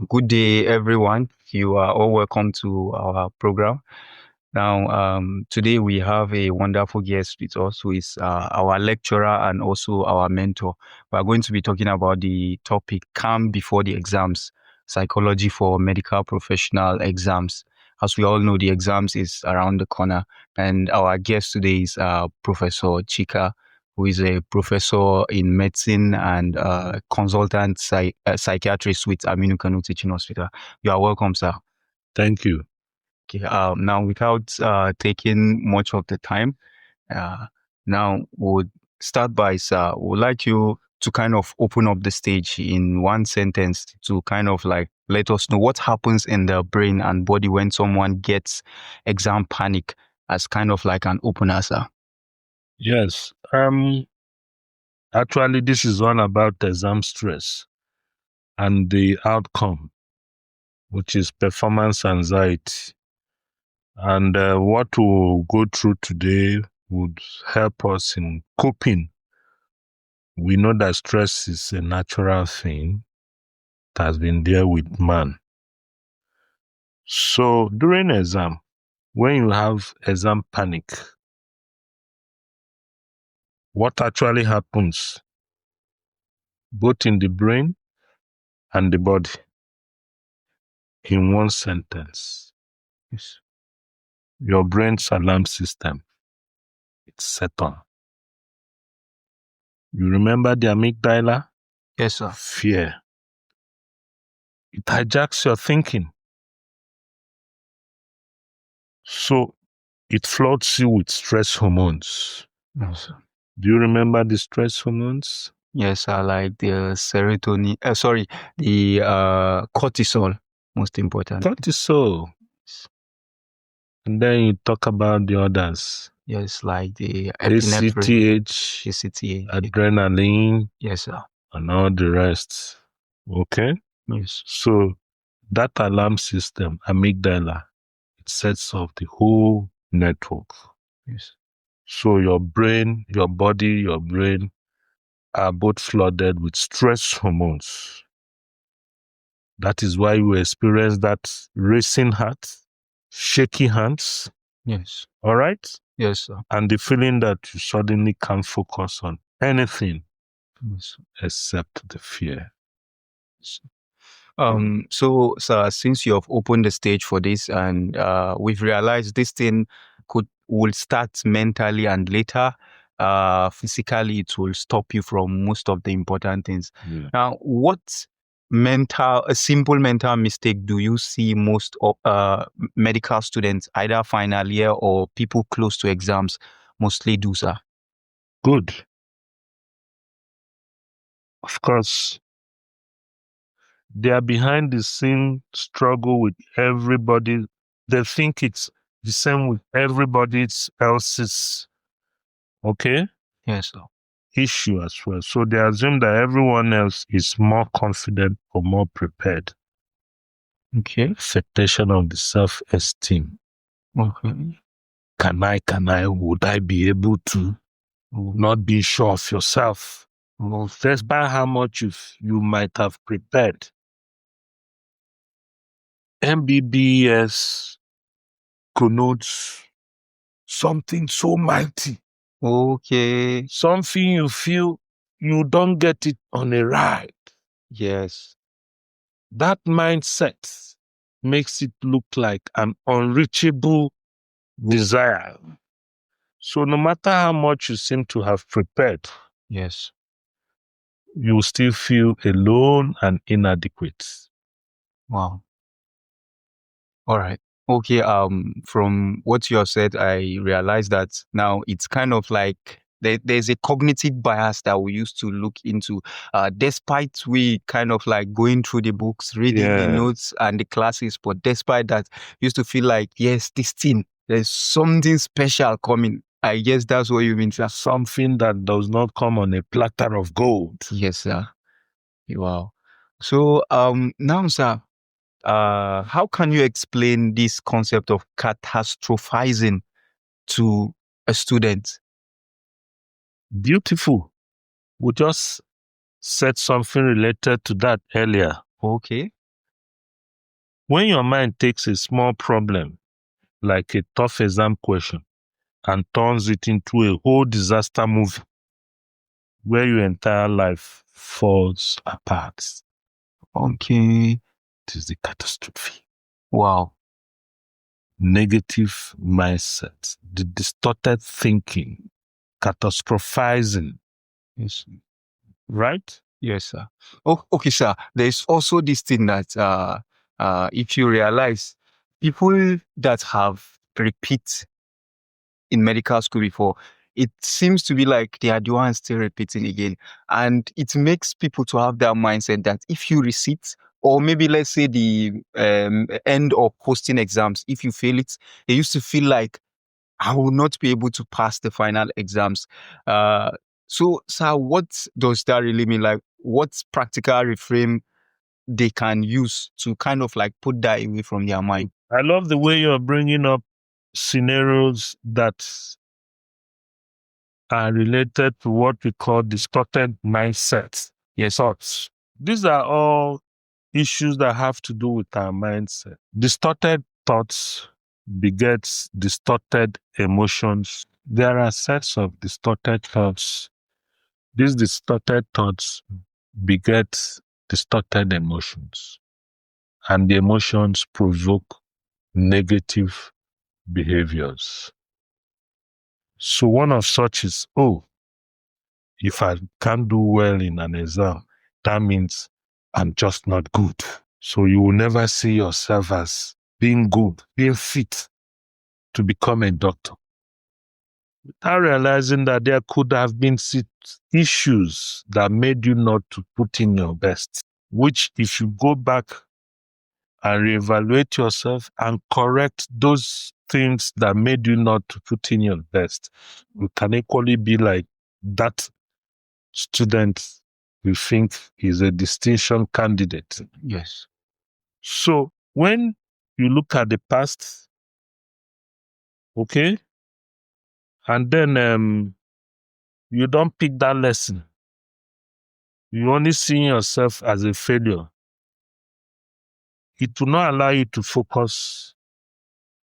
Good day, everyone. You are all welcome to our program. Now, today we have a wonderful guest with us who is our lecturer and also our mentor. We are going to be talking about the topic calm before the exams, psychology for medical professional exams. As we all know, the exams is around the corner, and our guest today is Professor Chika, who is a professor in medicine and consultant psychiatrist with Aminu Kano Teaching Hospital. You are welcome, sir. Thank you. Okay, now, without taking much of the time, now we'll start by, sir, would like you to kind of open up the stage in one sentence to kind of like let us know what happens in the brain and body when someone gets exam panic as kind of like an opener, sir. Yes. Actually, this is one about exam stress and the outcome, which is performance anxiety. And what we'll go through today would help us in coping. We know that stress is a natural thing that has been there with man. So during exam, when you have exam panic, what actually happens both in the brain and the body in one sentence? Yes. Your brain's alarm system, it's set on. You remember the amygdala? Yes, sir. Fear. It hijacks your thinking. So it floods you with stress hormones. Yes, sir. Do you remember the stress hormones? Yes, I like the serotonin. The cortisol, most important. Cortisol. And then you talk about the others. Yes, like the epinephrine, ACTH, ACTH. adrenaline, Yes, sir. and all the rest. Okay? Yes. So that alarm system, amygdala, it sets off the whole network. Yes. So your brain, your body, your brain are both flooded with stress hormones. That is why you experience that racing heart, shaky hands. Yes. All right? Yes, sir. And the feeling that you suddenly can't focus on anything Yes. except the fear. So, sir, since you have opened the stage for this, and we've realized this thing will start mentally, and later, physically, it will stop you from most of the important things. Yeah. Now, what a simple mental mistake do you see most of medical students, either final year or people close to exams, mostly do, sir? Good. Of course, they are behind the scene struggle with everybody. They think it's the same with everybody else's, okay, Yes, sir. issue as well. So they assume that everyone else is more confident or more prepared. Okay. Affectation of the self-esteem. Okay. Would I be able to? Not being sure of yourself. Despite how much you might have prepared. MBBS connotes something so mighty. Okay. Something you feel you don't get it on a ride. Yes. That mindset makes it look like an unreachable desire. So no matter how much you seem to have prepared, Yes. you still feel alone and inadequate. Wow. All right. Okay. From what you have said, I realize that now it's kind of like there's a cognitive bias that we used to look into. Despite we kind of like going through the books, reading the notes and the classes, but despite that, used to feel like, yes, this thing, there's something special coming. I guess that's what you mean, sir. Something that does not come on a platter of gold. Yes, sir. Wow. So now, sir, how can you explain this concept of catastrophizing to a student? Beautiful. We just said something related to that earlier. Okay. When your mind takes a small problem, like a tough exam question, and turns it into a whole disaster movie where your entire life falls apart. Okay. It is the catastrophe. Wow. Negative mindset, the distorted thinking, catastrophizing. Yes. Right? Yes, sir. Oh, okay, sir. There's also this thing that if you realize, people that have repeat in medical school before, it seems to be like they are the ones still repeating again. And it makes people to have that mindset that if you receipt, or maybe let's say the end of posting exams, if you fail it, they used to feel like I will not be able to pass the final exams. So, sir, what does that really mean? Like, what practical reframe they can use to kind of like put that away from their mind? I love the way you're bringing up scenarios that are related to what we call distorted mindsets. Yes. Thoughts. These are all issues that have to do with our mindset. Distorted thoughts begets distorted emotions. There are sets of distorted thoughts. These distorted thoughts beget distorted emotions. And the emotions provoke negative behaviors. So one of such is, oh, if I can't do well in an exam, that means I'm just not good. So you will never see yourself as being good, being fit to become a doctor. Without realizing that there could have been issues that made you not to put in your best, which if you go back and reevaluate yourself and correct those things that made you not to put in your best, you can equally be like that student you think is a distinction candidate. Yes. So when you look at the past, okay, and then you don't pick that lesson, you only see yourself as a failure, it will not allow you to focus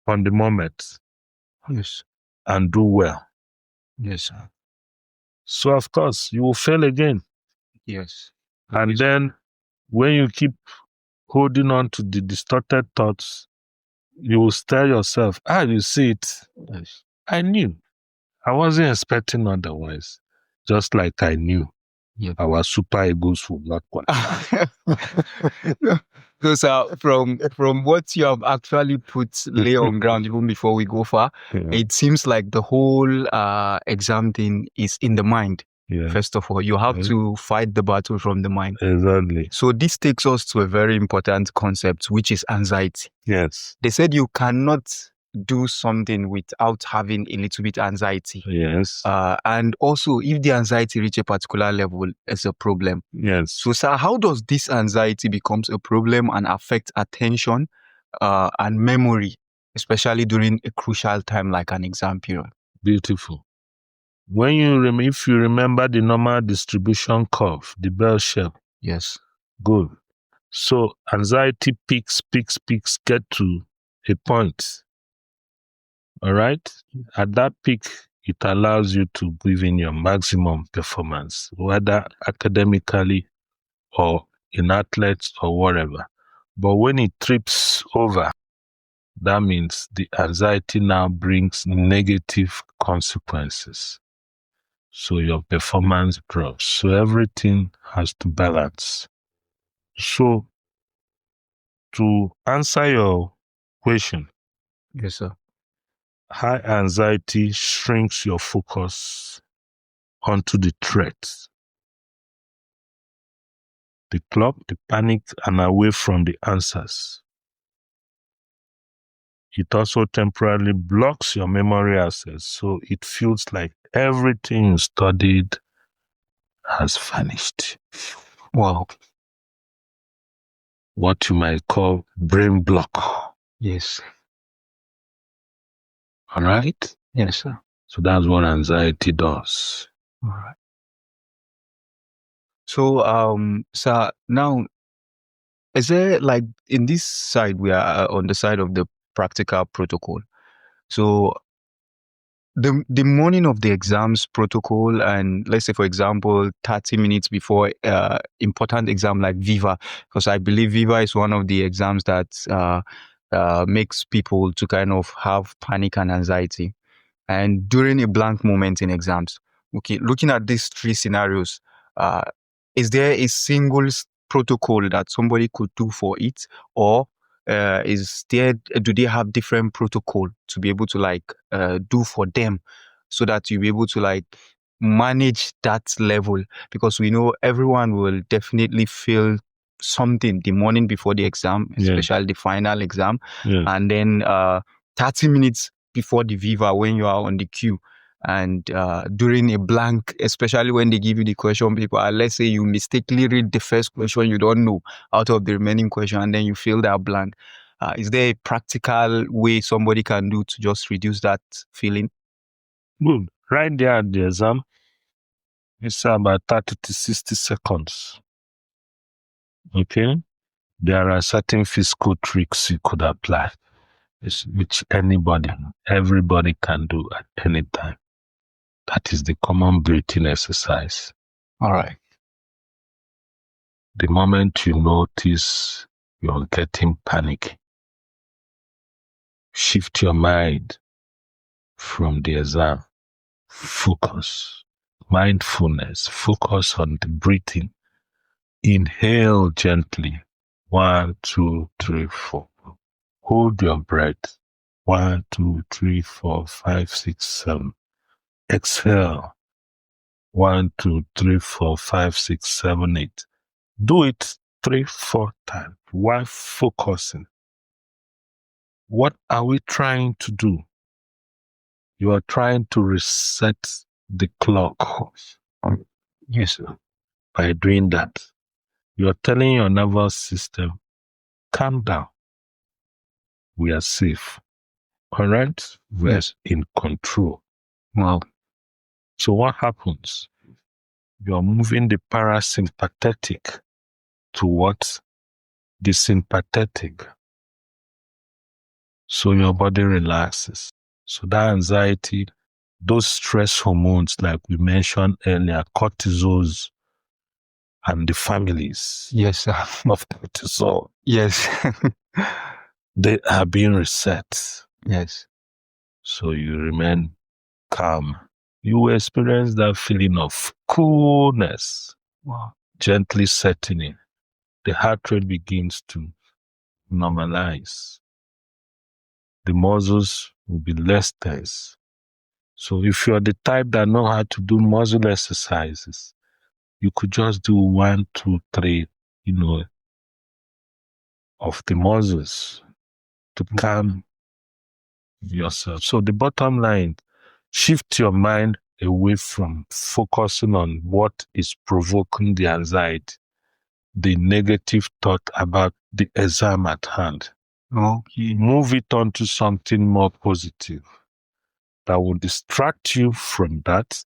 on the moment. Yes. And do well. Yes, sir. So of course you will fail again. Yes. And Yes. then when you keep holding on to the distorted thoughts, you will tell yourself, you see it. Yes. I knew. I wasn't expecting otherwise. Just like I knew our super egos would not qualify. So, sir, from what you have actually put lay on ground even before we go far, it seems like the whole exam thing is in the mind. Yeah. First of all, you have to fight the battle from the mind. Exactly. So this takes us to a very important concept, which is anxiety. Yes. They said you cannot do something without having a little bit anxiety. Yes. And also, if the anxiety reach a particular level, it's a problem. Yes. So, sir, how does this anxiety becomes a problem and affect attention and memory, especially during a crucial time like an exam period? Beautiful. When if you remember the normal distribution curve, the bell shape. Yes. Good. So anxiety peaks, get to a point. All right? At that peak, it allows you to give in your maximum performance, whether academically or in athletics or whatever. But when it trips over, that means the anxiety now brings negative consequences. So your performance drops. So everything has to balance. So to answer your question, Yes, sir. high anxiety shrinks your focus onto the threat, the clock, the panic, and away from the answers. It also temporarily blocks your memory access, so it feels like everything you studied has vanished. Wow. What you might call brain block. Yes. All right? Yes, sir. So that's what anxiety does. All right. So, sir, now is there, like, in this side, we are on the side of the practical protocol. So the morning of the exams protocol, and let's say, for example, 30 minutes before important exam like Viva, because I believe Viva is one of the exams that makes people to kind of have panic and anxiety. And during a blank moment in exams, okay, looking at these three scenarios, uh, is there a single protocol that somebody could do for it, or do they have different protocol to be able to, like, do for them, so that you'll be able to, like, manage that level? Because we know everyone will definitely feel something the morning before the exam, especially the final exam, and then 30 minutes before the Viva, when you are on the queue, and during a blank, especially when they give you the question paper, let's say you mistakenly read the first question you don't know out of the remaining question, and then you fill that blank. Is there a practical way somebody can do to just reduce that feeling? Good. Right there at the exam, it's about 30 to 60 seconds. Okay? There are certain physical tricks you could apply, which everybody can do at any time. That is the common breathing exercise. All right. The moment you notice you're getting panic, shift your mind from the exam. Focus. Mindfulness. Focus on the breathing. Inhale gently. 1, 2, 3, 4. Hold your breath. 1, 2, 3, 4, 5, 6, 7. Exhale. 1, 2, 3, 4, 5, 6, 7, 8. Do it 3, 4 times while focusing. What are we trying to do? You are trying to reset the clock. Yes, sir. By doing that, you are telling your nervous system, calm down. We are safe. All right? We're in control. Wow. So what happens? You are moving the parasympathetic towards the sympathetic. So your body relaxes. So that anxiety, those stress hormones, like we mentioned earlier, cortisols, and the families Yes, sir. of cortisol, Yes. they are being reset. Yes. So you remain calm. You will experience that feeling of coolness. Wow. Gently setting in. The heart rate begins to normalize. The muscles will be less tense. So if you're the type that know how to do muscle exercises, you could just do 1, 2, 3, of the muscles to calm yourself. So the bottom line, shift your mind away from focusing on what is provoking the anxiety, the negative thought about the exam at hand. Okay. Move it on to something more positive that will distract you from that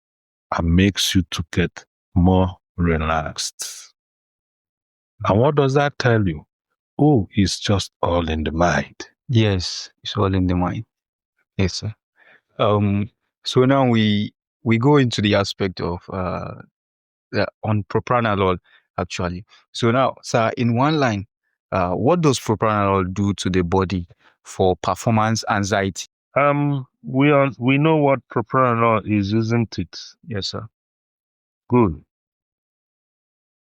and makes you to get more relaxed. And what does that tell you? Oh, it's just all in the mind. Yes, it's all in the mind. Yes, sir. So now we go into the aspect of on propranolol, actually. So now, sir, in one line, what does propranolol do to the body for performance anxiety? We know what propranolol is, isn't it? Yes, sir. Good.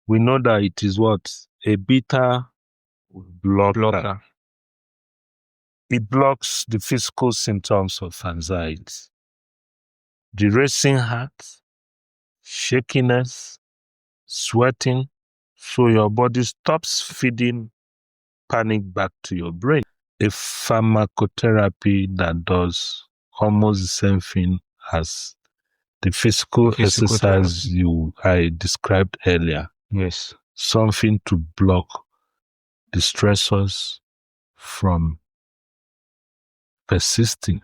We know that it is what? A beta blocker. It blocks the physical symptoms of anxiety. The racing heart, shakiness, sweating, so your body stops feeding panic back to your brain. A pharmacotherapy that does almost the same thing as the physical exercise I described earlier. Yes. Something to block the stressors from persisting.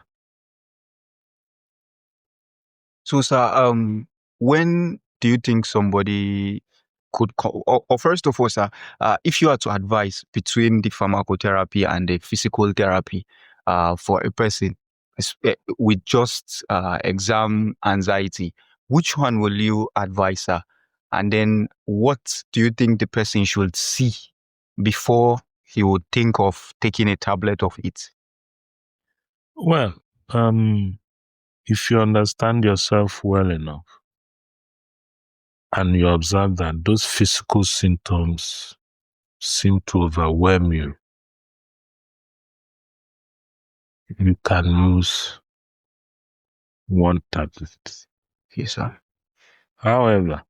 So, sir, when do you think somebody or first of all, sir, if you are to advise between the pharmacotherapy and the physical therapy for a person with just exam anxiety, which one will you advise, sir? And then what do you think the person should see before he would think of taking a tablet of it? Well, if you understand yourself well enough and you observe that those physical symptoms seem to overwhelm you, you can use one tablet. Yes, sir. However,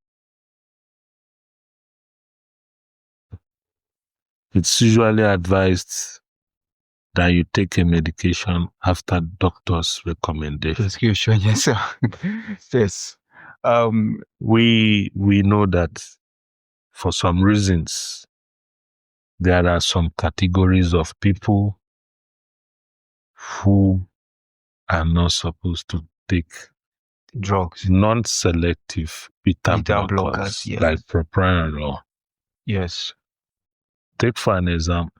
it's usually advised that you take a medication after doctor's recommendation. Prescription, yes, sir. Yes. We know that for some reasons there are some categories of people who are not supposed to take drugs, non-selective beta blockers, yes. like propranolol. Yes. Take for an example,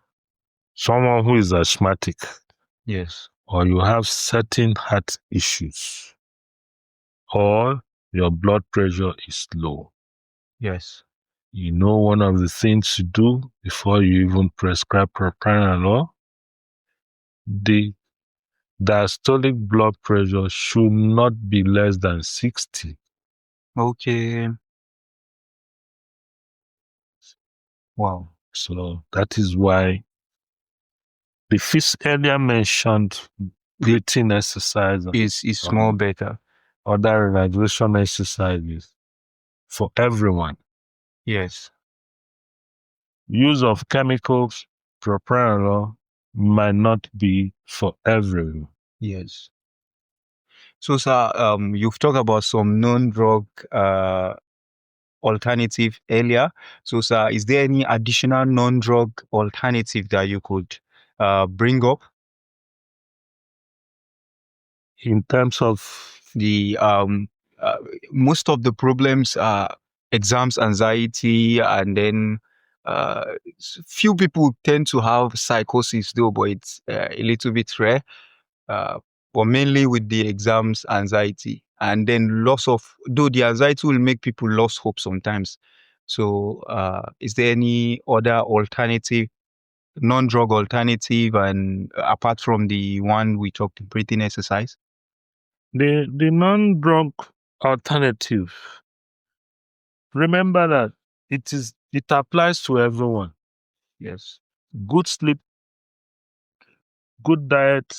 someone who is asthmatic, yes, or you have certain heart issues, or your blood pressure is low. Yes. You know, one of the things to do before you even prescribe propranolol, the diastolic blood pressure should not be less than 60. Okay. Wow. So that is why the earlier mentioned breathing exercise is more better. Other relaxation exercises for everyone. Yes. Use of chemicals, propranolol, might not be for everyone. Yes. So, sir, you've talked about some non-drug alternative earlier. So, sir, is there any additional non-drug alternative that you could bring up? In terms of the most of the problems are exams anxiety, and then few people tend to have psychosis though, but it's a little bit rare, but mainly with the exams anxiety, and then loss of, though the anxiety will make people lose hope sometimes. So is there any other alternative, non-drug alternative, and apart from the one we talked, breathing exercise? the non-drug alternative, remember that it applies to everyone. Yes. Good sleep, good diet,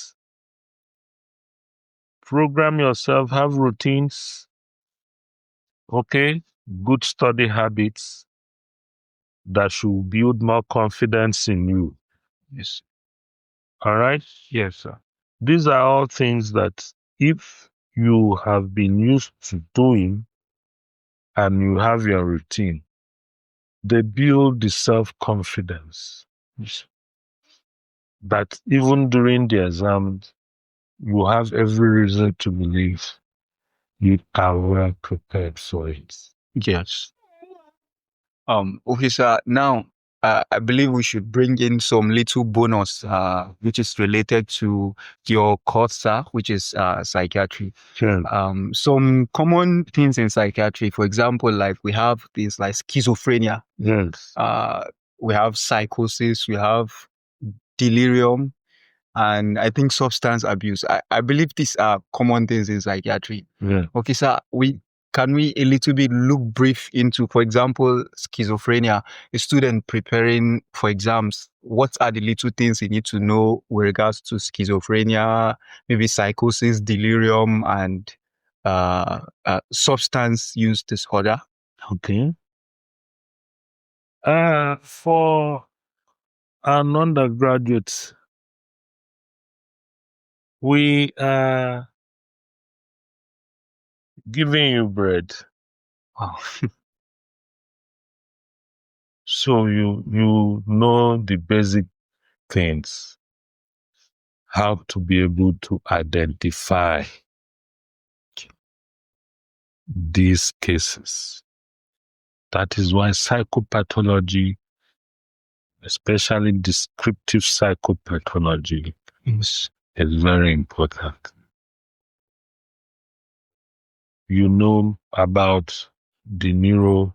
program yourself, have routines, okay, good study habits that should build more confidence in you. Yes. All right? Yes, sir. These are all things that if you have been used to doing and you have your routine, they build the self-confidence. Yes. That even during the exam, you have every reason to believe you are well prepared for it. Yes. Okay, sir. Now, I believe we should bring in some little bonus, which is related to your course, sir, which is psychiatry. Sure. Some common things in psychiatry, for example, like we have things like schizophrenia. Yes. We have psychosis. We have delirium. And I think substance abuse. I believe these are common things in psychiatry. Yeah. Okay, sir, can we a little bit look brief into, for example, schizophrenia, a student preparing for exams, what are the little things you need to know with regards to schizophrenia, maybe psychosis, delirium, and substance use disorder? Okay. For an undergraduate, we are giving you bread. Wow. So you know the basic things, how to be able to identify these cases. That is why psychopathology, especially descriptive psychopathology, is very important. You know about the neuroanatomy,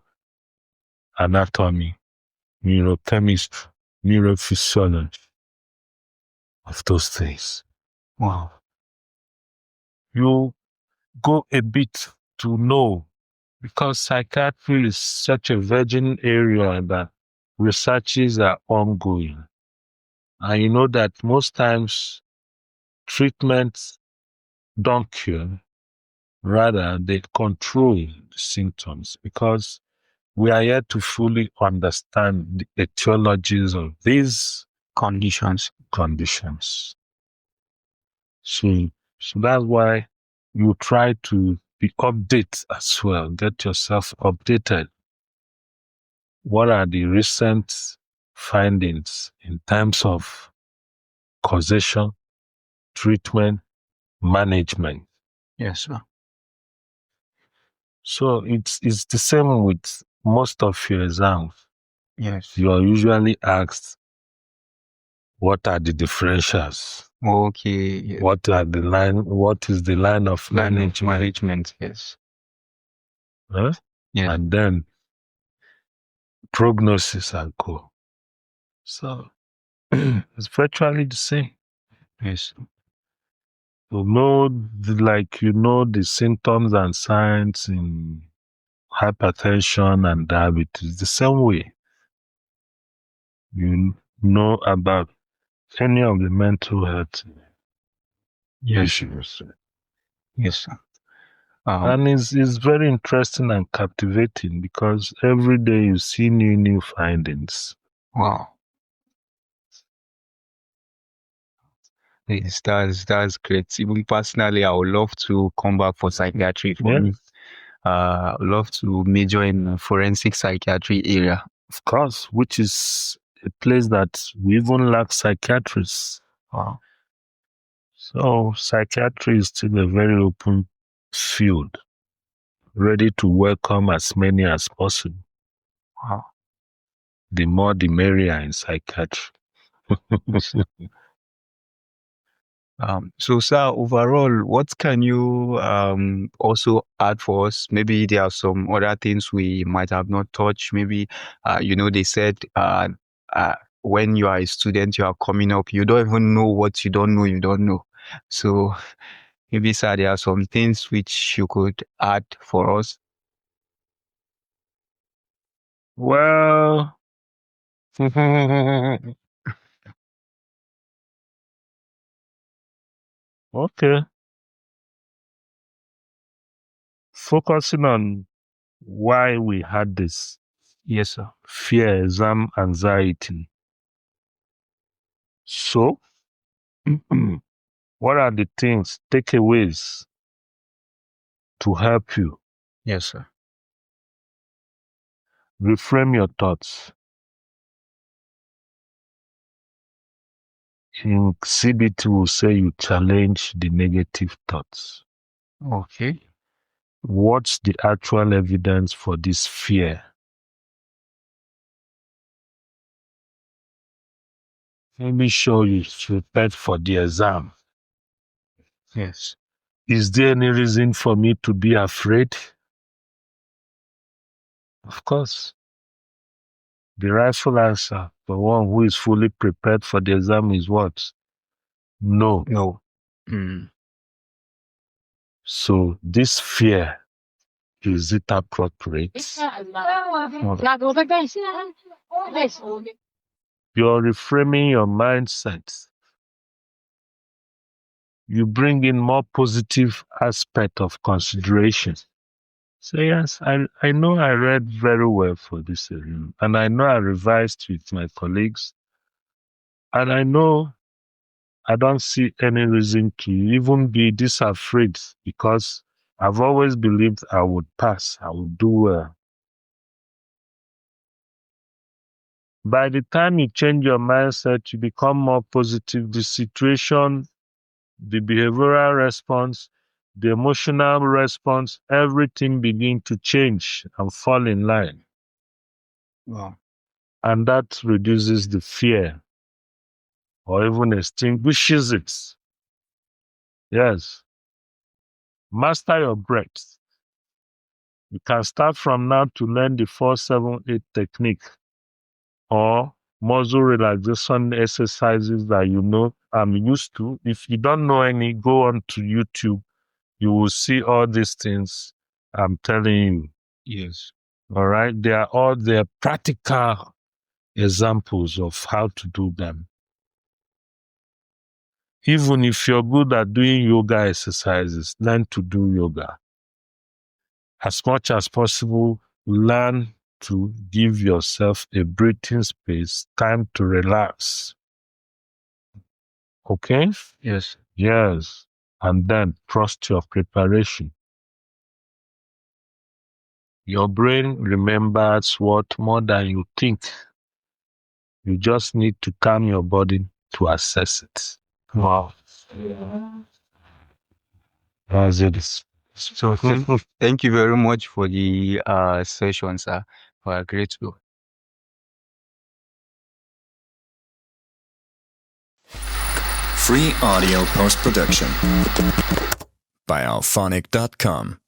neurochemistry, neurophysiology of those things. Wow. You go a bit to know, because psychiatry is such a virgin area that researches are ongoing. And you know that most times treatments don't cure, rather they control the symptoms, because we are yet to fully understand the etiologies of these Conditions. So that's why you try to be updated as well, get yourself updated. What are the recent findings in terms of causation, treatment, management? Yes, sir. So it's the same with most of your exams. Yes. You are usually asked, what are the differentials? Okay. Yes. What is the line of Management. Yes. Huh? Yes. And then prognosis and co. So it's virtually the same. Yes. You know, the symptoms and signs in hypertension and diabetes the same way. You know about any of the mental health issues. Yes, sir. And it's very interesting and captivating, because every day you see new findings. Wow. Yes, that's great. Even personally, I would love to come back for psychiatry for me. I'd love to major in forensic psychiatry area. Of course, which is a place that we even lack psychiatrists. Wow. So psychiatry is still a very open field, ready to welcome as many as possible. Wow. The more the merrier in psychiatry. So, sir, overall, what can you also add for us? Maybe there are some other things we might have not touched. Maybe, they said when you are a student, you are coming up, you don't even know what you don't know. So, maybe, sir, there are some things which you could add for us. Well, okay. Focusing on why we had this. Yes, sir. Fear, exam, anxiety. So, what are the things, takeaways to help you? Yes, sir. Reframe your thoughts. In CBT, will say you challenge the negative thoughts. Okay. What's the actual evidence for this fear? Maybe sure you prepared for the exam. Yes. Is there any reason for me to be afraid? Of course. The rightful answer for one who is fully prepared for the exam is what? No. No. So this fear, is it appropriate? You're reframing your mindset. You bring in more positive aspect of consideration. So yes, I know I read very well for this area, and I know I revised with my colleagues, and I know I don't see any reason to even be this afraid, because I've always believed I would pass, I would do well. By the time you change your mindset, you become more positive. The situation, the behavioral response, the emotional response, everything begin to change and fall in line. Wow. And that reduces the fear or even extinguishes it. Yes. Master your breath. You can start from now to learn the 4-7-8 technique or muscle relaxation exercises that you know I'm used to. If you don't know any, go on to YouTube. You will see all these things I'm telling you. Yes. All right. They are all their practical examples of how to do them. Even if you're good at doing yoga exercises, learn to do yoga. As much as possible, learn to give yourself a breathing space, time to relax. Okay? Yes. Yes. And then trust your preparation. Your brain remembers what more than you think. You just need to calm your body to assess it. Wow. That's it. So thank you very much for the session, sir. For a great book. Free audio post-production by alphonic.com.